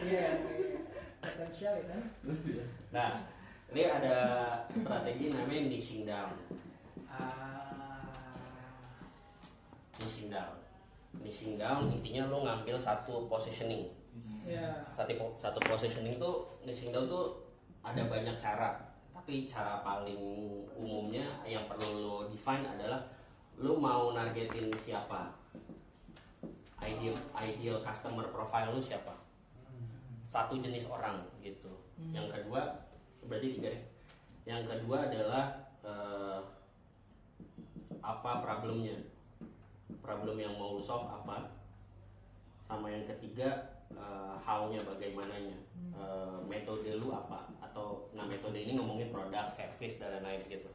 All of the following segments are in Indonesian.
Iya, potensial ya kan. Nah, ini ada strategi namanya niching down. Niching down. Niching down intinya lo ngambil satu positioning. Iya. Satu positioning tuh niching down tuh ada banyak cara. Tapi cara paling umumnya yang perlu lo define adalah lo mau nargetin siapa. Ideal customer profile lo siapa. Satu jenis orang gitu. Yang kedua berarti 3 deh. Yang kedua adalah apa problemnya, problem yang mau lu solve apa, sama yang ketiga how-nya bagaimananya, metode lu apa, atau nah metode ini ngomongin produk, service dan lain-lain gitu.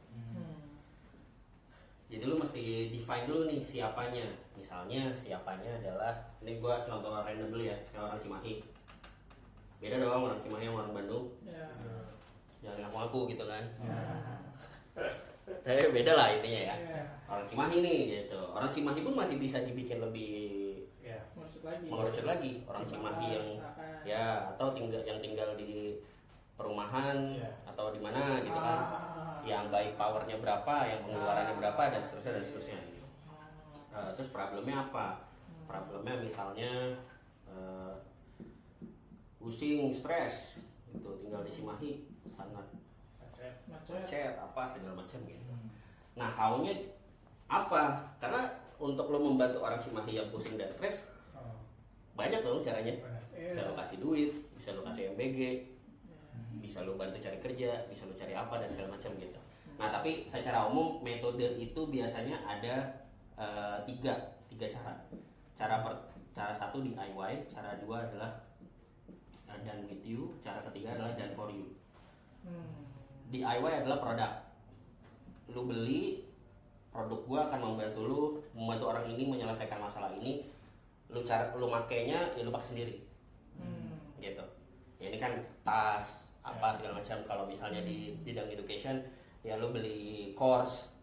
Jadi lu mesti define dulu nih siapanya. Misalnya siapanya adalah, ini gua contoh random dulu ya, kayak orang Cimahi. Beda dong orang Cimahi sama orang Bandung. Jangan ngaku gitu kan. Tapi beda lah intinya ya. Orang Cimahi nih gitu. Orang Cimahi pun masih bisa dibikin lebih mengerucut lagi. Orang Cimahi yang ya atau tinggal di perumahan atau di mana gitu kan. Yang baik powernya berapa, yang pengeluarannya berapa dan seterusnya gitu. Terus problemnya apa? Problemnya misalnya pusing, stres gitu, tinggal di Cimahi sangat macet apa segala macam gitu. Nah, how-nya apa? Karena untuk lo membantu orang Cimahi yang pusing dan stres banyak dong caranya. Bisa lo kasih duit, bisa lo kasih MBG, bisa lo bantu cari kerja, bisa lo cari apa dan segala macam gitu. Nah, tapi secara umum metode itu biasanya ada tiga cara. Cara satu DIY, cara dua adalah done with you, cara ketiga adalah done for you. DIY adalah produk. Lu beli produk gua akan membantu orang ini menyelesaikan masalah ini. Lu makainya ya lu pakai sendiri. Gitu. Ya ini kan tas apa segala macam. Kalau misalnya di bidang education ya lu beli course,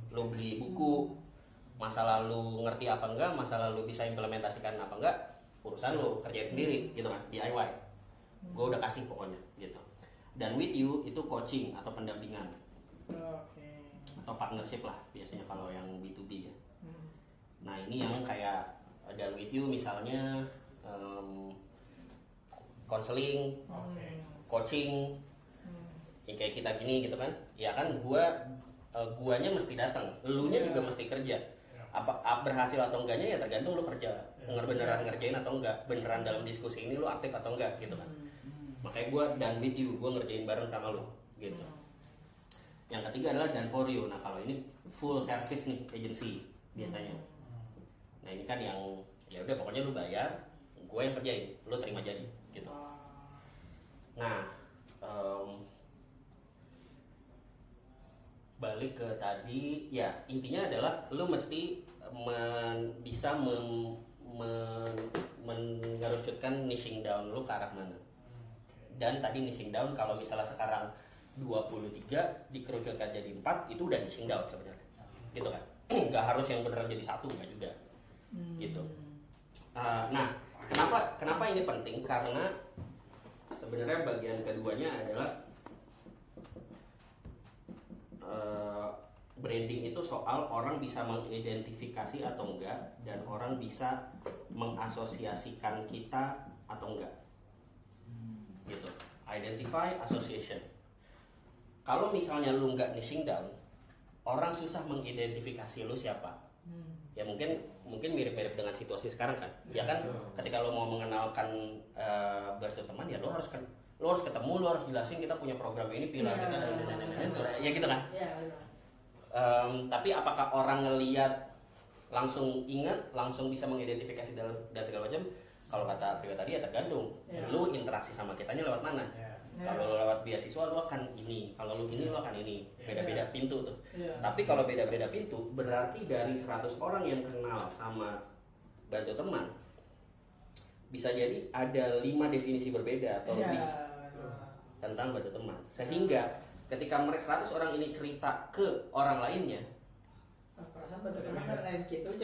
lu beli buku. Masalah lu ngerti apa enggak, masalah lu bisa implementasikan apa enggak, urusan lu kerjain sendiri gitu kan, DIY. Gue udah kasih pokoknya gitu. Dan with you itu coaching atau pendampingan. Atau partnership lah biasanya kalau yang B2B ya. Nah, ini yang kayak dan with you misalnya counseling, coaching. Ya kayak kita gini gitu kan. Ya kan guanya mesti datang, elunya juga mesti kerja. Apa berhasil atau enggaknya ya tergantung lu kerja. Beneran ngerjain atau enggak, beneran dalam diskusi ini lu aktif atau enggak gitu kan. Makanya gue done with you, gue ngerjain bareng sama lu gitu. Yang ketiga adalah done for you. Nah, kalau ini full service nih, agency biasanya. Nah, ini kan yang ya udah pokoknya lu bayar, gue yang kerjain, lu terima jadi gitu. Nah, balik ke tadi ya, intinya adalah lu mesti bisa mengerucutkan niching down lu ke arah mana. Dan tadi niching down kalau misalnya sekarang 23 dikerucutkan jadi 4 itu udah niching down sebenarnya. Gitu kan. Nggak harus yang beneran jadi satu, nggak juga. Gitu. Nah, kenapa ini penting? Karena sebenarnya bagian keduanya adalah branding itu soal orang bisa mengidentifikasi atau enggak, dan orang bisa mengasosiasikan kita atau enggak. Gitu. Identify, association. Kalau misalnya lu nggak niching down, orang susah mengidentifikasi lu siapa. Ya mungkin mirip-mirip dengan situasi sekarang kan. Ya kan ketika lu mau mengenalkan Batu Teman ya lu harus ketemu, lu harus jelasin kita punya program ini, pilar kita dan ya gitu kan. Tapi apakah orang ngelihat langsung ingat, langsung bisa mengidentifikasi dan segala macam? Kalau kata Priyo tadi ya tergantung. Lu interaksi sama kitanya lewat mana? Kalau lu lewat beasiswa lu akan ini, kalau lu ini lu akan ini. Beda-beda pintu tuh. Tapi kalau beda-beda pintu berarti dari 100 orang yang kenal sama Bantu Teman bisa jadi ada 5 definisi berbeda atau lebih tentang Bantu Teman. Sehingga ketika mereka 100 orang ini cerita ke orang lainnya,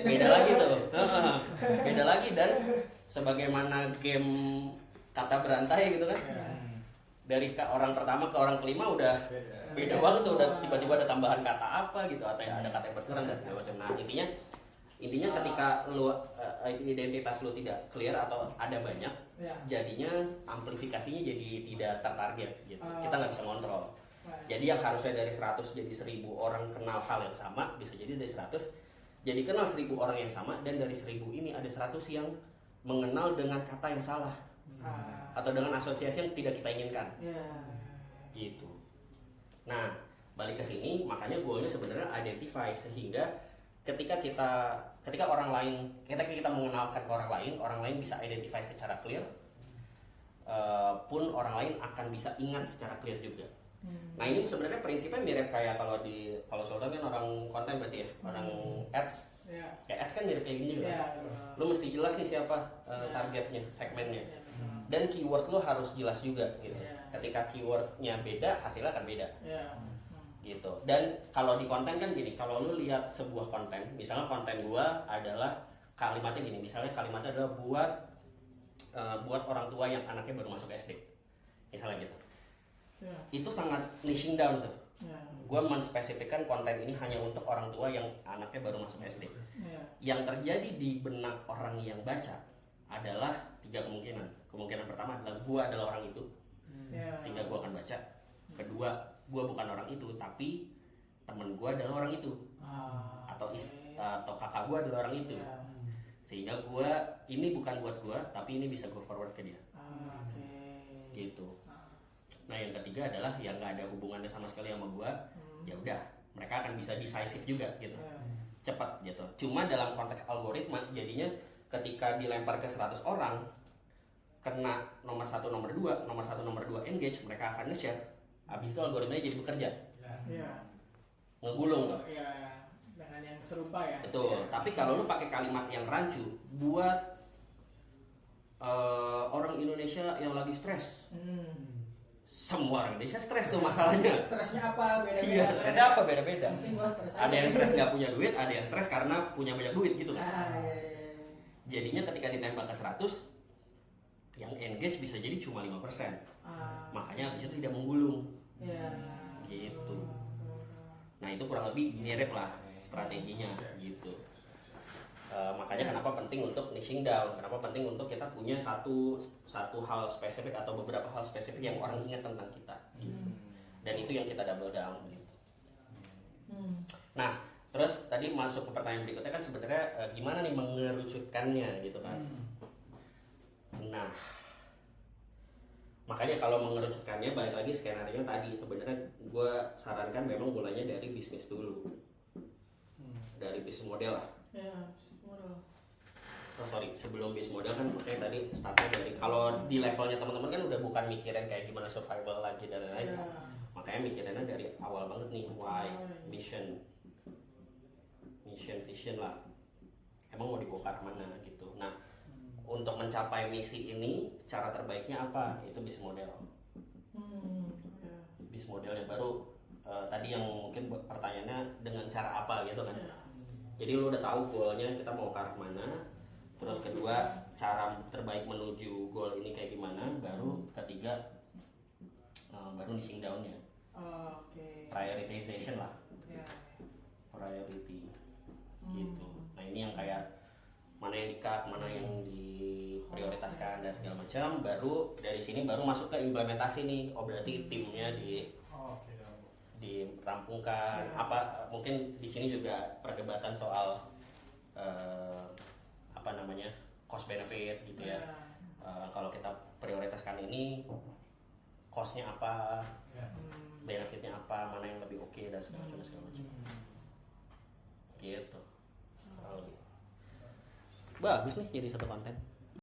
beda lagi tuh. Beda lagi. Dan sebagaimana game kata berantai gitu kan. Dari orang pertama ke orang kelima udah beda banget tuh, udah tiba-tiba ada tambahan kata apa gitu, atau ada kata yang berkurang dan segala macam. Nah intinya ketika lu identitas lu tidak clear atau ada banyak, jadinya amplifikasinya jadi tidak tertarget gitu. Kita nggak bisa ngontrol. Jadi yang harusnya dari 100 jadi 1000 orang kenal hal yang sama, bisa jadi dari 100 jadi kenal 1000 orang yang sama, dan dari 1000 ini ada 100 yang mengenal dengan kata yang salah. Atau dengan asosiasi yang tidak kita inginkan. Gitu. Nah, balik ke sini, makanya goalnya sebenarnya identify, sehingga ketika orang lain, ketika kita mengenalkan ke orang lain bisa identify secara clear, pun orang lain akan bisa ingat secara clear juga. Nah ini sebenarnya prinsipnya mirip kayak kalau Sultan kan orang konten berarti ya, orang ads. Kayak ads kan mirip kayak gini juga. Lu mesti jelas nih siapa targetnya, segmennya. Dan keyword lu harus jelas juga gitu. Ketika keywordnya beda, hasilnya akan beda. Gitu. Dan kalau di konten kan gini, kalau lu lihat sebuah konten, misalnya konten gua adalah kalimatnya gini, misalnya kalimatnya adalah buat orang tua yang anaknya baru masuk SD, misalnya gitu. Itu sangat niching down tuh. Gua menspesifikkan konten ini hanya untuk orang tua yang anaknya baru masuk SD. Yang terjadi di benak orang yang baca adalah 3 kemungkinan. Kemungkinan pertama adalah gua adalah orang itu, sehingga gua akan baca. Kedua, gua bukan orang itu, tapi temen gua adalah orang itu, atau kakak gua adalah orang itu, sehingga gua ini bukan buat gua, tapi ini bisa gua forward ke dia. Gitu. Nah yang ketiga adalah yang nggak ada hubungannya sama sekali sama gua, ya udah mereka akan bisa decisive juga gitu, cepat gitu. Cuma dalam konteks algoritma jadinya ketika dilempar ke 100 orang, kena nomor 1, nomor 2, nomor 1, nomor 2 engage, mereka akan nge-share. Habis itu algoritmanya jadi bekerja. Ngegulung. Dengan yang serupa ya. Betul. Tapi kalau lu pakai kalimat yang rancu buat orang Indonesia yang lagi stres. Semua orang Indonesia stres tuh masalahnya. Stresnya apa beda-beda. Iya, stresnya apa beda-beda. Ada yang stres nggak punya duit, ada yang stres karena punya banyak duit gitu kan. Jadinya ketika ditembak ke 100, yang engage bisa jadi cuma 5%. Makanya habis itu tidak menggulung. Gitu. Nah itu kurang lebih mirip lah strateginya gitu. Makanya kenapa penting untuk niching down, kenapa penting untuk kita punya satu hal spesifik atau beberapa hal spesifik yang orang ingat tentang kita gitu. Dan itu yang kita double down gitu. Nah terus tadi masuk ke pertanyaan berikutnya kan sebenarnya gimana nih mengerucutkannya gitu kan. Nah makanya kalau mengerucutkannya balik lagi skenario tadi, sebenarnya gue sarankan memang mulainya dari bisnis dulu, dari bisnis model lah. Sebelum bisnis model kan makanya tadi startnya dari, kalau di levelnya teman-teman kan udah bukan mikirin kayak gimana survival lagi dan lain-lain. Makanya mikirinnya dari awal banget nih, why, mission, vision lah. Emang mau dibawa ke arah mana gitu. Nah untuk mencapai misi ini cara terbaiknya apa? Itu bisnis model. Bisnis modelnya baru tadi yang mungkin pertanyaannya dengan cara apa gitu kan. Jadi lu udah tahu goalnya kita mau ke arah mana. Terus kedua cara terbaik menuju goal ini kayak gimana. Baru ketiga baru niching down-nya. Prioritization lah. Priority gitu. Nah ini yang kayak mana yang di-cut, mana yang diprioritaskan dan segala macam. Baru dari sini baru masuk ke implementasi nih. Oh berarti timnya dirampungkan. Apa mungkin di sini juga perdebatan soal cost benefit gitu ya. Kalau kita prioritaskan ini, costnya apa, benefitnya apa, mana yang lebih oke dan segala macam gitu. Bagus nih jadi satu konten.